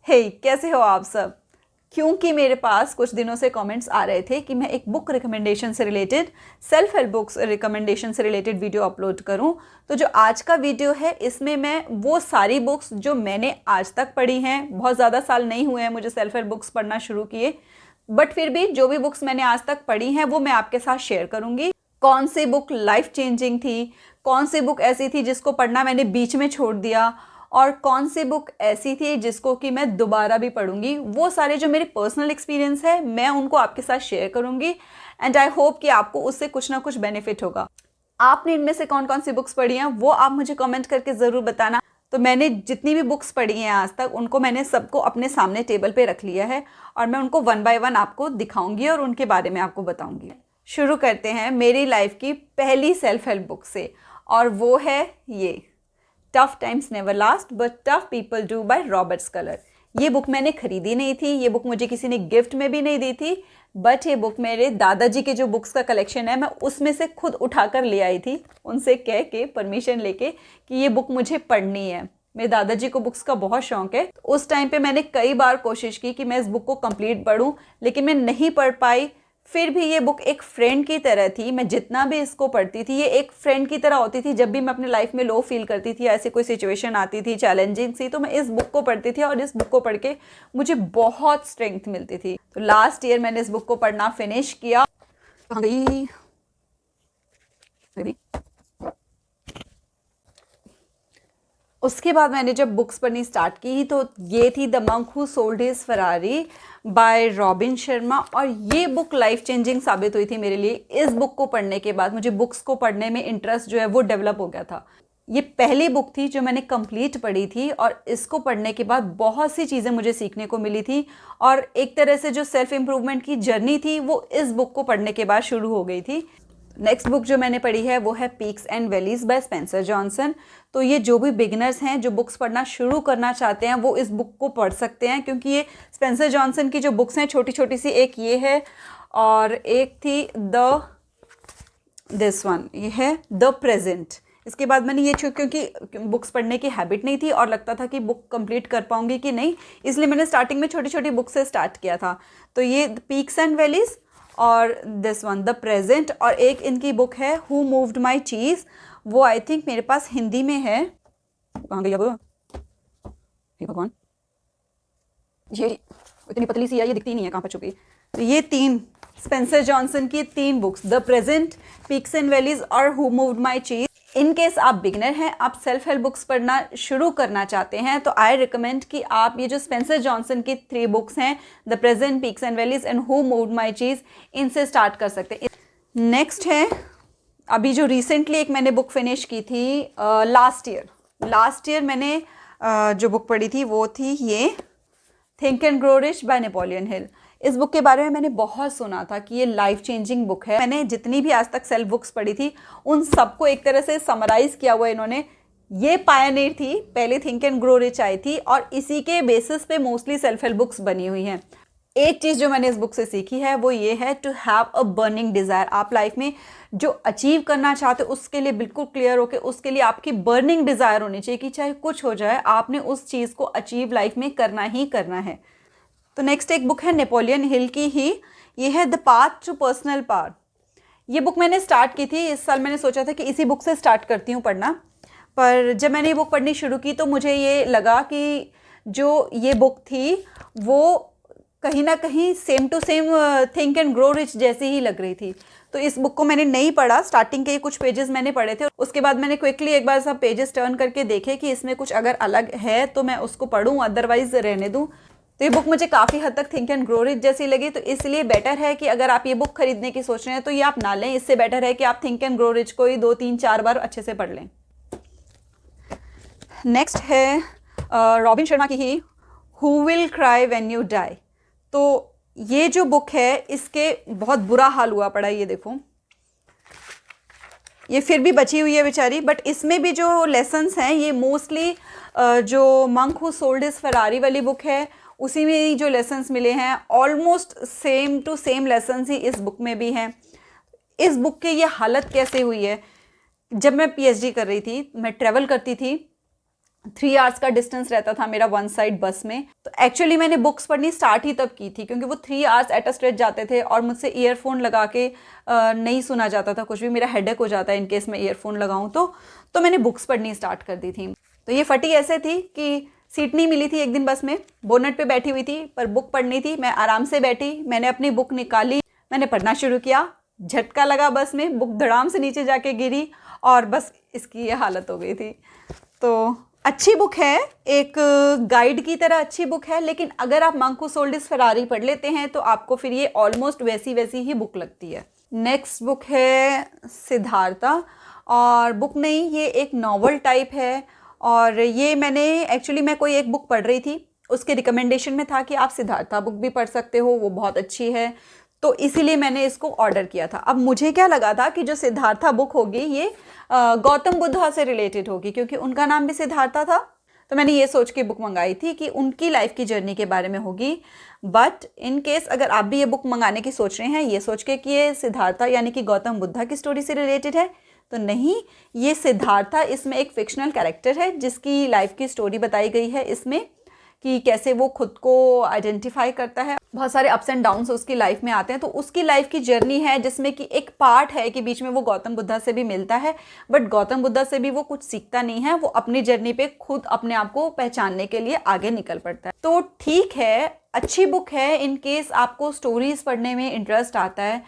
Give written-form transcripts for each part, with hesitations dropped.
हे कैसे हो आप सब। क्योंकि मेरे पास कुछ दिनों से कमेंट्स आ रहे थे कि मैं एक बुक रिकमेंडेशन से related, self help books recommendation से रिलेटेड वीडियो अपलोड करूं, तो जो आज का वीडियो है इसमें मैं वो सारी बुक्स जो मैंने आज तक पढ़ी हैं, बहुत ज़्यादा साल नहीं हुए हैं मुझे सेल्फ हेल्प बुक्स पढ़ना शुरू किए, बट फिर भी जो भी बुक्स मैंने आज तक पढ़ी हैं वो मैं आपके साथ शेयर करूंगी। कौन सी बुक लाइफ चेंजिंग थी, कौन सी बुक ऐसी थी जिसको पढ़ना मैंने बीच में छोड़ दिया, और कौन सी बुक ऐसी थी जिसको कि मैं दोबारा भी पढ़ूंगी। वो सारे जो मेरे पर्सनल एक्सपीरियंस है मैं उनको आपके साथ शेयर करूंगी एंड आई होप कि आपको उससे कुछ ना कुछ बेनिफिट होगा। आपने इनमें से कौन कौन सी बुक्स पढ़ी हैं वो आप मुझे कमेंट करके ज़रूर बताना। तो मैंने जितनी भी बुक्स पढ़ी हैं आज तक उनको मैंने सबको अपने सामने टेबल पे रख लिया है और मैं उनको वन बाय वन आपको दिखाऊंगी और उनके बारे में आपको बताऊंगी। शुरू करते हैं मेरी लाइफ की पहली सेल्फ हेल्प बुक से, और वो है ये tough times never last but tough people do by Robert Schuller. ये बुक मैंने खरीदी नहीं थी, ये बुक मुझे किसी ने गिफ्ट में भी नहीं दी थी, बट ये बुक मेरे दादाजी के जो बुक्स का कलेक्शन है मैं उसमें से खुद उठाकर ले आई थी, उनसे कह के परमिशन लेके कि ये बुक मुझे पढ़नी है। मेरे दादाजी को बुक्स का बहुत शौक है। उस टाइम पे मैंने कई बार कोशिश की कि मैं इस बुक को कंप्लीट पढूं, लेकिन मैं नहीं पढ़ पाई। फिर भी ये बुक एक फ्रेंड की तरह थी, मैं जितना भी इसको पढ़ती थी ये एक फ्रेंड की तरह होती थी। जब भी मैं अपने लाइफ में लो फील करती थी, ऐसी कोई सिचुएशन आती थी चैलेंजिंग सी, तो मैं इस बुक को पढ़ती थी और इस बुक को पढ़ के मुझे बहुत स्ट्रेंथ मिलती थी। तो लास्ट ईयर मैंने इस बुक को पढ़ना फिनिश किया। उसके बाद मैंने जब बुक्स पढ़नी स्टार्ट की तो ये थी the monk who sold his Ferrari bye robin Sharma, और ये बुक लाइफ चेंजिंग साबित हुई थी मेरे लिए। इस बुक को पढ़ने के बाद मुझे बुक्स को पढ़ने में इंटरेस्ट जो है वो डेवलप हो गया था। ये पहली बुक थी जो मैंने कंप्लीट पढ़ी थी और इसको पढ़ने के बाद बहुत सी चीज़ें मुझे सीखने को मिली थी, और एक तरह से जो सेल्फ इम्प्रूवमेंट की जर्नी थी वो इस बुक को पढ़ने के बाद शुरू हो गई थी। नेक्स्ट बुक जो मैंने पढ़ी है वो है peaks and valleys by Spencer Johnson. तो ये जो भी बिगिनर्स हैं जो बुक्स पढ़ना शुरू करना चाहते हैं वो इस बुक को पढ़ सकते हैं, क्योंकि ये स्पेंसर जॉनसन की जो बुक्स हैं छोटी छोटी सी, एक ये है और एक थी दिस वन, ये है द प्रेजेंट। इसके बाद मैंने ये क्योंकि बुक्स पढ़ने की हैबिट नहीं थी और लगता था कि बुक कंप्लीट कर पाऊंगी कि नहीं, इसलिए मैंने स्टार्टिंग में छोटी छोटी बुक से स्टार्ट किया था। तो ये पीक्स एंड वैलीज और दिस वन द प्रेजेंट, और एक इनकी बुक है हु मूव्ड माई चीज़, वो आई थिंक मेरे पास हिंदी में है। कहाँ गई अब हे भगवान, ये इतनी पतली सी है ये दिखती नहीं है कहाँ पर छुपी। तो ये तीन स्पेंसर जॉनसन की तीन books, the present, peaks and valleys और who moved my cheese. In case आप बिगनर हैं, आप सेल्फ हेल्प बुक्स पढ़ना शुरू करना चाहते हैं, तो आई रिकमेंड कि आप ये जो स्पेंसर जॉनसन की 3 बुक्स हैं, the present, peaks and valleys and who moved my cheese, इनसे स्टार्ट कर सकते हैं। नेक्स्ट है अभी जो रिसेंटली एक मैंने बुक फिनिश की थी लास्ट ईयर मैंने जो बुक पढ़ी थी वो थी ये think and grow rich by Napoleon Hill. इस बुक के बारे में मैंने बहुत सुना था कि ये लाइफ चेंजिंग बुक है। मैंने जितनी भी आज तक सेल्फ बुक्स पढ़ी थी उन सबको एक तरह से समराइज किया हुआ इन्होंने। ये पायनियर थी, पहले think and grow rich I थी और इसी के बेसिस पे मोस्टली सेल्फ हेल्प बुक्स बनी हुई हैं। एक चीज़ जो मैंने इस बुक से सीखी है वो ये है to have a burning desire. आप लाइफ में जो अचीव करना चाहते हो उसके लिए बिल्कुल क्लियर हो के उसके लिए आपकी बर्निंग डिज़ायर होनी चाहिए कि चाहे कुछ हो जाए आपने उस चीज़ को अचीव लाइफ में करना ही करना है। तो नेक्स्ट एक बुक है नेपोलियन हिल की ही, ये है the path to personal power. ये बुक मैंने स्टार्ट की थी इस साल, मैंने सोचा था कि इसी बुक से स्टार्ट करती हूँ पढ़ना, पर जब मैंने ये बुक पढ़नी शुरू की तो मुझे ये लगा कि जो ये बुक थी वो कहीं ना कहीं same to same think and grow rich जैसी ही लग रही थी। तो इस बुक को मैंने नहीं पढ़ा, स्टार्टिंग के कुछ पेजेस मैंने पढ़े थे, उसके बाद मैंने क्विकली एक बार सब पेजेस टर्न करके देखे कि इसमें कुछ अगर अलग है तो मैं उसको पढ़ूँ, अदरवाइज रहने दूँ। तो ये बुक मुझे काफ़ी हद तक थिंक एंड ग्रो रिच जैसी लगी, तो इसलिए बेटर है कि अगर आप ये बुक खरीदने की सोच रहे हैं तो ये आप ना लें। इससे बेटर है कि आप थिंक एंड ग्रो रिच को ही 2, 3, 4 बार अच्छे से पढ़ लें। नेक्स्ट है रॉबिन शर्मा की ही who will cry when you die. तो ये जो बुक है इसके बहुत बुरा हाल हुआ पड़ा, ये देखो ये फिर भी बची हुई है बेचारी, बट इसमें भी जो लेसन्स हैं ये मोस्टली जो monk who sold his Ferrari वाली बुक है उसी में जो लेसन्स मिले हैं, almost same to same lessons ही इस बुक में भी हैं। इस बुक की ये हालत कैसे हुई है, जब मैं पीएचडी कर रही थी, मैं ट्रैवल करती थी 3 आवर्स का डिस्टेंस रहता था मेरा वन साइड बस में। तो एक्चुअली मैंने बुक्स पढ़नी स्टार्ट ही तब की थी, क्योंकि वो 3 आवर्स एट अ स्ट्रेच जाते थे और मुझसे ईयरफोन लगा के नहीं सुना जाता था कुछ भी, मेरा हेडेक हो जाता है इन केस मैं ईयरफोन लगाऊं तो मैंने बुक्स पढ़नी स्टार्ट कर दी थी। तो ये फटी ऐसे थी कि सीट नहीं मिली थी एक दिन बस में, बोनट पे बैठी हुई थी पर बुक पढ़नी थी। मैं आराम से बैठी, मैंने अपनी बुक निकाली, मैंने पढ़ना शुरू किया, झटका लगा बस में, बुक धड़ाम से नीचे जाके गिरी और बस इसकी ये हालत हो गई थी। तो अच्छी बुक है, एक गाइड की तरह अच्छी बुक है, लेकिन अगर आप मंकूस ओल्डेस्ट फरारी पढ़ लेते हैं तो आपको फिर ये ऑलमोस्ट वैसी वैसी ही बुक लगती है। नेक्स्ट बुक है सिद्धार्था, और बुक नहीं, ये एक नॉवल टाइप है। और ये मैंने एक्चुअली मैं कोई एक बुक पढ़ रही थी, उसके रिकमेंडेशन में था कि आप सिद्धार्था बुक भी पढ़ सकते हो, वो बहुत अच्छी है, तो इसीलिए मैंने इसको ऑर्डर किया था। अब मुझे क्या लगा था कि जो सिद्धार्था बुक होगी ये गौतम बुद्धा से रिलेटेड होगी, क्योंकि उनका नाम भी सिद्धार्था था। तो मैंने ये सोच के बुक मंगाई थी कि उनकी लाइफ की जर्नी के बारे में होगी। बट इन केस अगर आप भी ये बुक मंगाने की सोच रहे हैं ये सोच के कि ये सिद्धार्था यानी कि गौतम बुद्धा की स्टोरी से रिलेटेड है, तो नहीं, ये सिद्धार्था इसमें एक फिक्शनल कैरेक्टर है जिसकी लाइफ की स्टोरी बताई गई है इसमें, कि कैसे वो खुद को आइडेंटिफाई करता है। बहुत सारे अप्स एंड डाउन्स उसकी लाइफ में आते हैं, तो उसकी लाइफ की जर्नी है जिसमें कि एक पार्ट है कि बीच में वो गौतम बुद्धा से भी मिलता है, बट गौतम बुद्धा से भी वो कुछ सीखता नहीं है, वो अपनी जर्नी पे खुद अपने आप को पहचानने के लिए आगे निकल पड़ता है। तो ठीक है, अच्छी बुक है इन केस आपको स्टोरीज पढ़ने में इंटरेस्ट आता है।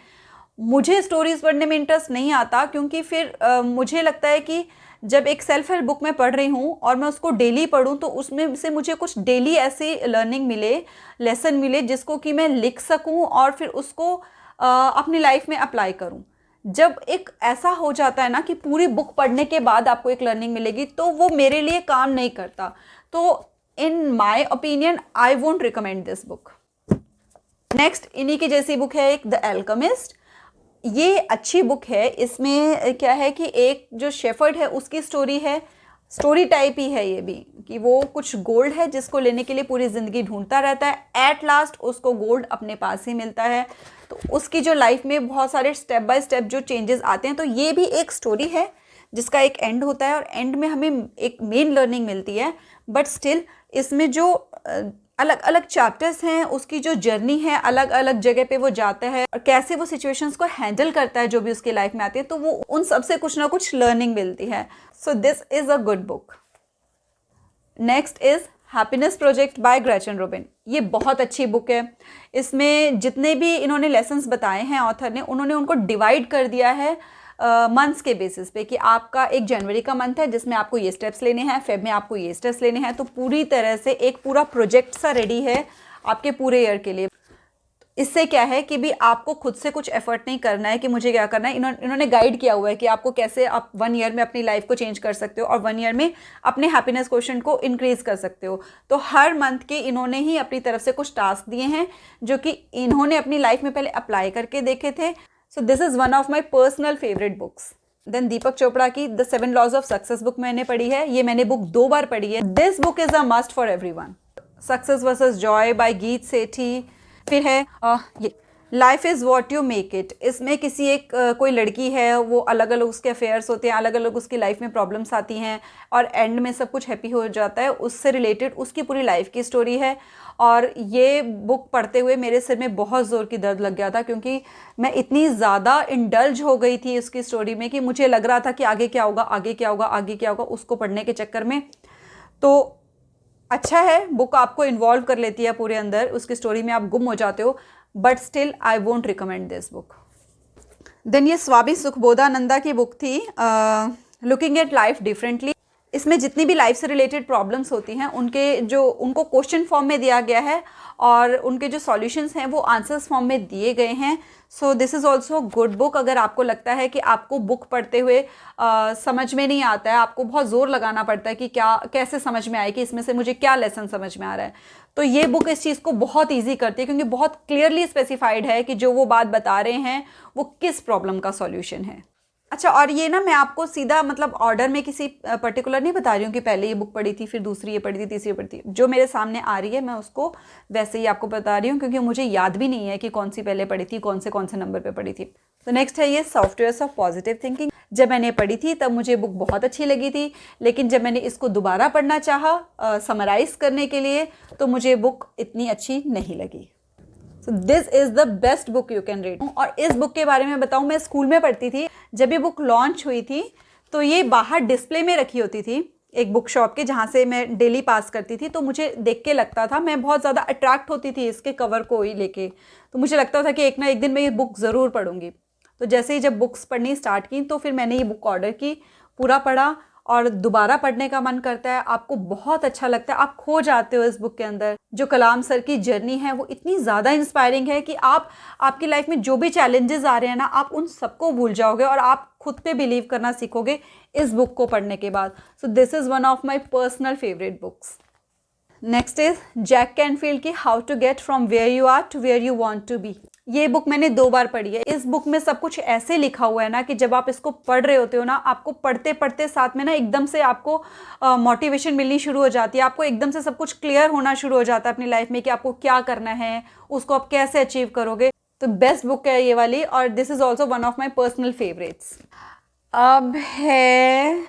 मुझे स्टोरीज पढ़ने में इंटरेस्ट नहीं आता, क्योंकि फिर मुझे लगता है कि जब एक सेल्फ हेल्प बुक मैं पढ़ रही हूँ और मैं उसको डेली पढूं तो उसमें से मुझे कुछ डेली ऐसी लर्निंग मिले, लेसन मिले, जिसको कि मैं लिख सकूं और फिर उसको अपनी लाइफ में अप्लाई करूं। जब एक ऐसा हो जाता है ना कि पूरी बुक पढ़ने के बाद आपको एक लर्निंग मिलेगी, तो वो मेरे लिए काम नहीं करता। तो in my opinion I won't recommend this book. Next इन्हीं की जैसी बुक है एक, द एल्केमिस्ट। ये अच्छी बुक है। इसमें क्या है कि एक जो शेफर्ड है उसकी स्टोरी है, स्टोरी टाइप ही है ये भी, कि वो कुछ गोल्ड है जिसको लेने के लिए पूरी ज़िंदगी ढूंढता रहता है, एट लास्ट उसको गोल्ड अपने पास ही मिलता है। तो उसकी जो लाइफ में बहुत सारे स्टेप बाय स्टेप जो चेंजेस आते हैं, तो ये भी एक स्टोरी है जिसका एक एंड होता है और एंड में हमें एक मेन लर्निंग मिलती है। बट स्टिल इसमें जो अलग अलग चैप्टर्स हैं, उसकी जो जर्नी है, अलग अलग जगह पे वो जाता है और कैसे वो सिचुएशंस को हैंडल करता है जो भी उसकी लाइफ में आती है, तो वो उन सब से कुछ ना कुछ लर्निंग मिलती है। सो this is a good book. Next is happiness project by Gretchen robin. ये बहुत अच्छी बुक है। इसमें जितने भी इन्होंने लेसन्स बताए हैं ऑथर ने, उन्होंने उनको डिवाइड कर दिया है मंथ्स के बेसिस पे, कि आपका एक जनवरी का मंथ है जिसमें आपको ये स्टेप्स लेने हैं, फेब में आपको ये स्टेप्स लेने हैं। तो पूरी तरह से एक पूरा प्रोजेक्ट सा रेडी है आपके पूरे ईयर के लिए। इससे क्या है कि भी आपको खुद से कुछ एफर्ट नहीं करना है कि मुझे क्या करना है। इन्होंने गाइड किया हुआ है कि आपको कैसे आप 1 ईयर में अपनी लाइफ को चेंज कर सकते हो और 1 ईयर में अपने हैप्पीनेस क्वोशेंट को इंक्रीज कर सकते हो। तो हर मंथ के इन्होंने ही अपनी तरफ से कुछ टास्क दिए हैं जो कि इन्होंने अपनी लाइफ में पहले अप्लाई करके देखे थे। So this is one of my personal favourite books. Then Deepak Chopra की the 7 laws of success book मैंने पढ़ी है। ये मैंने बुक 2 बार पढ़ी है। This book is a must for everyone. Success versus joy by Geet Sethi. फिर है ये life is what you make it. इसमें किसी एक कोई लड़की है, वो अलग अलग उसके अफेयर्स होते हैं, अलग अलग उसकी लाइफ में प्रॉब्लम्स आती हैं और एंड में सब कुछ हैप्पी हो जाता है। उससे रिलेटेड उसकी पूरी लाइफ की स्टोरी है। और ये बुक पढ़ते हुए मेरे सिर में बहुत ज़ोर की दर्द लग गया था, क्योंकि मैं इतनी ज़्यादा इंडल्ज हो गई थी उसकी स्टोरी में कि मुझे लग रहा था कि आगे क्या होगा, आगे क्या होगा, आगे क्या होगा, उसको पढ़ने के चक्कर में। तो अच्छा है, बुक आपको इन्वॉल्व कर लेती है पूरे अंदर, उसकी स्टोरी में आप गुम हो जाते हो। But still I won't recommend this book. Then ये स्वामी सुखबोधानंदा की बुक थी, लुकिंग एट लाइफ डिफरेंटली। इसमें जितनी भी लाइफ से रिलेटेड प्रॉब्लम्स होती हैं उनको क्वेश्चन फॉर्म में दिया गया है और उनके जो सॉल्यूशंस हैं वो आंसर्स फॉर्म में दिए गए हैं। सो this is also good book. अगर आपको लगता है कि आपको बुक पढ़ते हुए समझ में नहीं आता है, आपको बहुत ज़ोर लगाना पड़ता है कि कैसे समझ में आए, कि इसमें से मुझे क्या लेसन समझ में आ रहा है, तो ये बुक इस चीज़ को बहुत ईजी करती है, क्योंकि बहुत क्लियरली स्पेसिफाइड है कि जो वो बात बता रहे हैं वो किस प्रॉब्लम का सॉल्यूशन है। अच्छा, और ये ना मैं आपको सीधा मतलब ऑर्डर में किसी पर्टिकुलर नहीं बता रही हूँ कि पहले ये बुक पढ़ी थी, फिर दूसरी ये पढ़ी थी, तीसरी पढ़ी थी। जो मेरे सामने आ रही है मैं उसको वैसे ही आपको बता रही हूँ, क्योंकि मुझे याद भी नहीं है कि कौन सी पहले पढ़ी थी, कौन से नंबर पे पढ़ी थी। तो नेक्स्ट है ये सॉफ्टवेयर्स ऑफ पॉजिटिव थिंकिंग। जब मैंने पढ़ी थी तब मुझे बुक बहुत अच्छी लगी थी, लेकिन जब मैंने इसको दोबारा पढ़ना चाहा समराइज करने के लिए तो मुझे बुक इतनी अच्छी नहीं लगी। सो this is the best book you can read. और इस बुक के बारे में बताऊँ, मैं स्कूल में पढ़ती थी, जब ये बुक लॉन्च हुई थी तो ये बाहर डिस्प्ले में रखी होती थी एक बुक शॉप के, जहाँ से मैं डेली पास करती थी। तो मुझे देख के लगता था, मैं बहुत ज़्यादा अट्रैक्ट होती थी इसके कवर को ही लेके, तो मुझे लगता था कि एक ना एक दिन मैं ये बुक ज़रूर पढ़ूंगी। तो जैसे ही जब बुक्स पढ़नी स्टार्ट की तो फिर मैंने ये बुक ऑर्डर की, पूरा पढ़ा और दोबारा पढ़ने का मन करता है, आपको बहुत अच्छा लगता है, आप खो जाते हो इस बुक के अंदर। जो कलाम सर की जर्नी है वो इतनी ज़्यादा इंस्पायरिंग है कि आप आपकी लाइफ में जो भी चैलेंजेस आ रहे हैं ना, आप उन सबको भूल जाओगे और आप खुद पे बिलीव करना सीखोगे इस बुक को पढ़ने के बाद। So this is one of my personal favourite books. Next is Jack Canfield की how to get from where you are to where you want to be. ये बुक मैंने 2 बार पढ़ी है। इस बुक में सब कुछ ऐसे लिखा हुआ है ना कि जब आप इसको पढ़ रहे होते हो ना, आपको पढ़ते पढ़ते साथ में ना एकदम से आपको मोटिवेशन मिलनी शुरू हो जाती है, आपको एकदम से सब कुछ क्लियर होना शुरू हो जाता है अपनी लाइफ में कि आपको क्या करना है, उसको आप कैसे अचीव करोगे। तो बेस्ट बुक है ये वाली, और this is also one of my personal favourites. अब है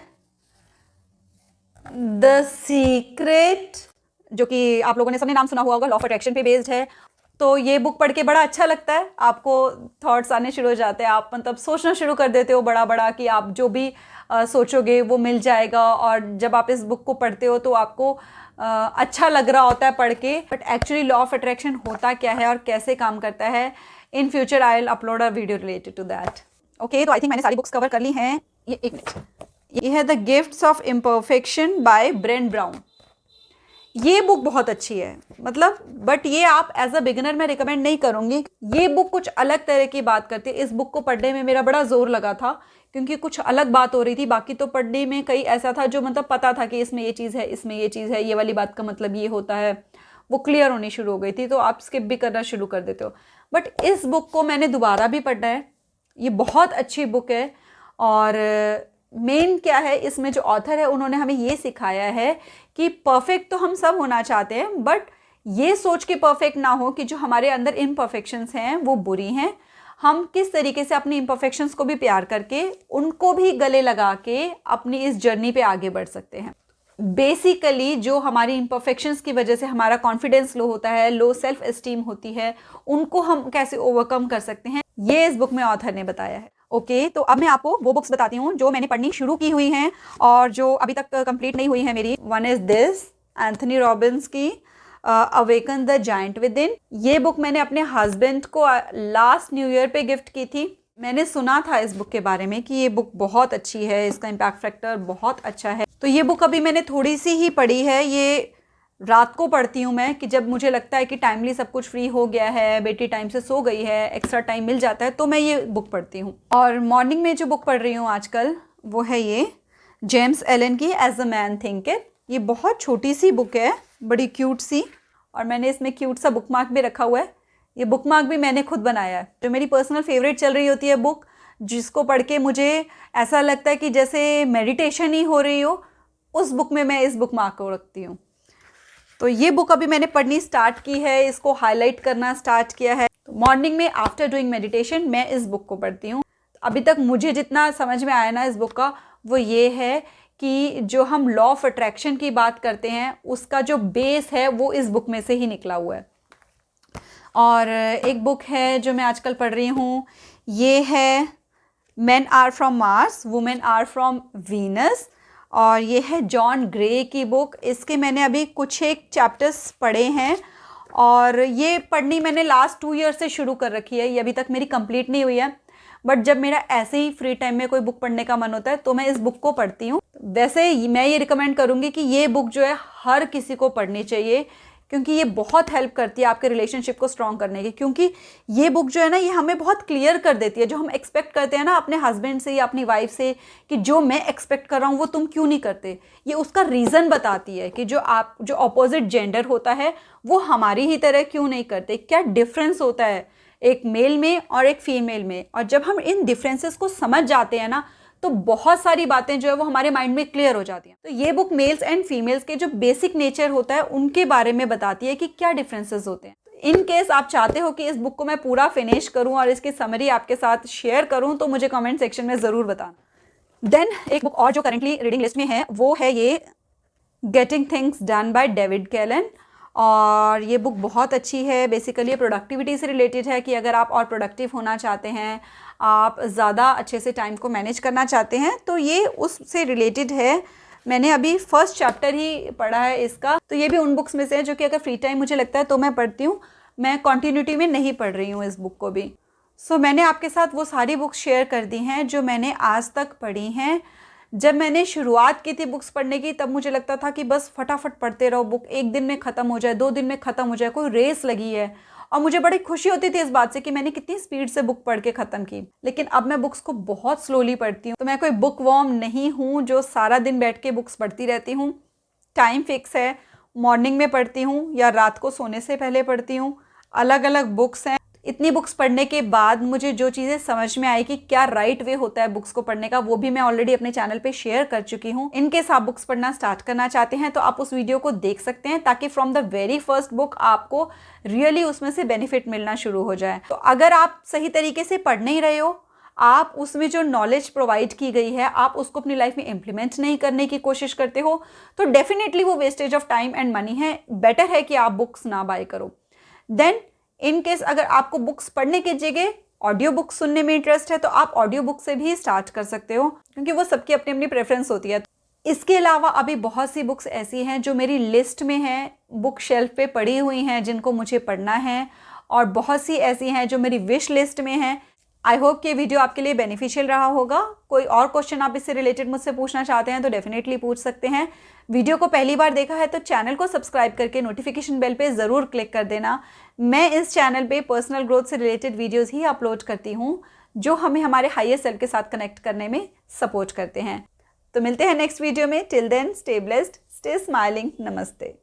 द सीक्रेट, जो कि आप लोगों ने सबने नाम सुना हुआ होगा, लॉ ऑफ अट्रैक्शन पे बेस्ड है। तो ये बुक पढ़ के बड़ा अच्छा लगता है, आपको थॉट्स आने शुरू हो जाते हैं, आप मतलब सोचना शुरू कर देते हो बड़ा बड़ा कि आप जो भी सोचोगे वो मिल जाएगा। और जब आप इस बुक को पढ़ते हो तो आपको अच्छा लग रहा होता है पढ़ के, but actually law of attraction होता क्या है और कैसे काम करता है, in future I will upload a video related to that. Okay, तो आई थिंक मैंने सारी बुक्स कवर कर ली हैं। ये एक मिनट, ये है the gifts of imperfection by Brene Brown. ये बुक बहुत अच्छी है, मतलब बट ये आप एज अ बिगिनर मैं रिकमेंड नहीं करूँगी। ये बुक कुछ अलग तरह की बात करती है। इस बुक को पढ़ने में मेरा बड़ा जोर लगा था क्योंकि कुछ अलग बात हो रही थी। बाकी तो पढ़ने में कई ऐसा था जो मतलब पता था कि इसमें ये चीज़ है, इसमें ये चीज़ है, ये वाली बात का मतलब ये होता है, वो क्लियर होनी शुरू हो गई थी, तो आप स्किप भी करना शुरू कर देते हो। बट इस बुक को मैंने दोबारा भी पढ़ना है, ये बहुत अच्छी बुक है। और मेन क्या है इसमें, जो ऑथर है उन्होंने हमें ये सिखाया है कि परफेक्ट तो हम सब होना चाहते हैं, बट ये सोच के परफेक्ट ना हो कि जो हमारे अंदर इम्परफेक्शंस हैं वो बुरी हैं। हम किस तरीके से अपनी इम्परफेक्शंस को भी प्यार करके, उनको भी गले लगा के अपनी इस जर्नी पे आगे बढ़ सकते हैं। बेसिकली जो हमारी इम्परफेक्शंस की वजह से हमारा कॉन्फिडेंस लो होता है, लो सेल्फ एस्टीम होती है, उनको हम कैसे ओवरकम कर सकते हैं, ये इस बुक में ऑथर ने बताया है। ओके, तो अब मैं आपको वो बुक्स बताती हूँ जो मैंने पढ़नी शुरू की हुई हैं और जो अभी तक कंप्लीट नहीं हुई है मेरी। One is this, Anthony Robbins की awaken the giant within. ये बुक मैंने अपने हस्बैंड को लास्ट न्यू ईयर पे गिफ्ट की थी। मैंने सुना था इस बुक के बारे में कि ये बुक बहुत अच्छी है, इसका इम्पैक्ट फैक्टर बहुत अच्छा है। तो ये बुक अभी मैंने थोड़ी सी ही पढ़ी है, ये रात को पढ़ती हूँ मैं, कि जब मुझे लगता है कि टाइमली सब कुछ फ्री हो गया है, बेटी टाइम से सो गई है, एक्स्ट्रा टाइम मिल जाता है, तो मैं ये बुक पढ़ती हूँ। और मॉर्निंग में जो बुक पढ़ रही हूँ आजकल वो है ये जेम्स एलन की एज अ मैन थिंकeth। ये बहुत छोटी सी बुक है, बड़ी क्यूट सी, और मैंने इसमें क्यूट सा बुक मार्क भी रखा हुआ है। ये बुक मार्क भी मैंने खुद बनाया है। जो मेरी पर्सनल फेवरेट चल रही होती है बुक, जिसको पढ़ के मुझे ऐसा लगता है कि जैसे मेडिटेशन ही हो रही हो, उस बुक में मैं इस बुक मार्क को रखती हूँ। तो ये बुक अभी मैंने पढ़नी स्टार्ट की है, इसको हाईलाइट करना स्टार्ट किया है। तो मॉर्निंग में आफ्टर डूइंग मेडिटेशन मैं इस बुक को पढ़ती हूँ। अभी तक मुझे जितना समझ में आया ना इस बुक का, वो ये है कि जो हम लॉ ऑफ अट्रैक्शन की बात करते हैं उसका जो बेस है वो इस बुक में से ही निकला हुआ है। और एक बुक है जो मैं आजकल पढ़ रही हूँ, ये है men are from Mars, women are from Venus, और ये है जॉन ग्रे की बुक। इसके मैंने अभी कुछ एक चैप्टर्स पढ़े हैं और ये पढ़नी मैंने लास्ट 2 ईयर से शुरू कर रखी है। ये अभी तक मेरी कंप्लीट नहीं हुई है, बट जब मेरा ऐसे ही फ्री टाइम में कोई बुक पढ़ने का मन होता है तो मैं इस बुक को पढ़ती हूँ। वैसे मैं ये रिकमेंड करूँगी कि ये बुक जो है हर किसी को पढ़नी चाहिए, क्योंकि ये बहुत हेल्प करती है आपके रिलेशनशिप को स्ट्रॉन्ग करने की। क्योंकि ये बुक जो है ना, ये हमें बहुत क्लियर कर देती है जो हम एक्सपेक्ट करते हैं ना अपने हस्बैंड से या अपनी वाइफ से, कि जो मैं एक्सपेक्ट कर रहा हूँ वो तुम क्यों नहीं करते। ये उसका रीज़न बताती है कि जो ऑपोजिट जेंडर होता है वो हमारी ही तरह क्यों नहीं करते, क्या डिफरेंस होता है एक मेल में और एक फीमेल में। और जब हम इन डिफरेंसेस को समझ जाते हैं ना, तो बहुत सारी बातें जो है वो हमारे माइंड में क्लियर हो जाती हैं। तो ये बुक मेल्स एंड फीमेल्स के जो बेसिक नेचर होता है उनके बारे में बताती है कि क्या डिफरेंसेस होते हैं। तो इन केस आप चाहते हो कि इस बुक को मैं पूरा फिनिश करूं और इसकी समरी आपके साथ शेयर करूं तो मुझे कमेंट सेक्शन में ज़रूर बताना। देन एक बुक और जो करेंटली रीडिंग लिस्ट में है वो है ये getting things done by David कैलन, और ये बुक बहुत अच्छी है। बेसिकली ये प्रोडक्टिविटी से रिलेटेड है कि अगर आप और प्रोडक्टिव होना चाहते हैं, आप ज़्यादा अच्छे से टाइम को मैनेज करना चाहते हैं, तो ये उससे रिलेटेड है। मैंने अभी फर्स्ट चैप्टर ही पढ़ा है इसका, तो ये भी उन बुक्स में से है जो कि अगर फ्री टाइम मुझे लगता है तो मैं पढ़ती हूँ। मैं कॉन्टीन्यूटी में नहीं पढ़ रही हूँ इस बुक को भी। सो मैंने आपके साथ वो सारी बुक्स शेयर कर दी हैं जो मैंने आज तक पढ़ी हैं। जब मैंने शुरुआत की थी बुक्स पढ़ने की तब मुझे लगता था कि बस फटाफट पढ़ते रहो, बुक एक दिन में ख़त्म हो जाए, 2 दिन में ख़त्म हो जाए, कोई रेस लगी है। और मुझे बड़ी खुशी होती थी इस बात से कि मैंने कितनी स्पीड से बुक पढ़ के ख़त्म की। लेकिन अब मैं बुक्स को बहुत स्लोली पढ़ती हूँ। तो मैं कोई बुक वॉर्म नहीं हूँ जो सारा दिन बैठ के बुक्स पढ़ती रहती हूँ। टाइम फिक्स है, मॉर्निंग में पढ़ती हूँ या रात को सोने से पहले पढ़ती हूँ। अलग अलग बुक्स हैं। इतनी बुक्स पढ़ने के बाद मुझे जो चीज़ें समझ में आई कि क्या राइट वे होता है बुक्स को पढ़ने का, वो भी मैं ऑलरेडी अपने चैनल पे शेयर कर चुकी हूँ। इनकेस आप बुक्स पढ़ना स्टार्ट करना चाहते हैं तो आप उस वीडियो को देख सकते हैं ताकि from the very first book आपको रियली उसमें से बेनिफिट मिलना शुरू हो जाए। तो अगर आप सही तरीके से पढ़ नहीं रहे हो, आप उसमें जो नॉलेज प्रोवाइड की गई है आप उसको अपनी लाइफ में इम्प्लीमेंट नहीं करने की कोशिश करते हो, तो डेफिनेटली वो wastage of time and money है। बेटर है कि आप बुक्स ना बाय करो। देन इन केस अगर आपको बुक्स पढ़ने की जगह ऑडियो बुक सुनने में इंटरेस्ट है तो आप ऑडियो बुक से भी स्टार्ट कर सकते हो, क्योंकि वो सबकी अपनी अपनी प्रेफरेंस होती है। इसके अलावा अभी बहुत सी बुक्स ऐसी हैं जो मेरी लिस्ट में हैं, बुक शेल्फ पे पड़ी हुई हैं जिनको मुझे पढ़ना है, और बहुत सी ऐसी हैं जो मेरी विश लिस्ट में हैं। आई होप कि ये वीडियो आपके लिए बेनिफिशियल रहा होगा। कोई और क्वेश्चन आप इससे रिलेटेड मुझसे पूछना चाहते हैं तो डेफिनेटली पूछ सकते हैं। वीडियो को पहली बार देखा है तो चैनल को सब्सक्राइब करके नोटिफिकेशन बेल पे ज़रूर क्लिक कर देना। मैं इस चैनल पे पर्सनल ग्रोथ से रिलेटेड वीडियोज़ ही अपलोड करती हूँ जो हमें हमारे हायर सेल्फ के साथ कनेक्ट करने में सपोर्ट करते हैं। तो मिलते हैं नेक्स्ट वीडियो में। Till then stay blessed, stay smiling, नमस्ते।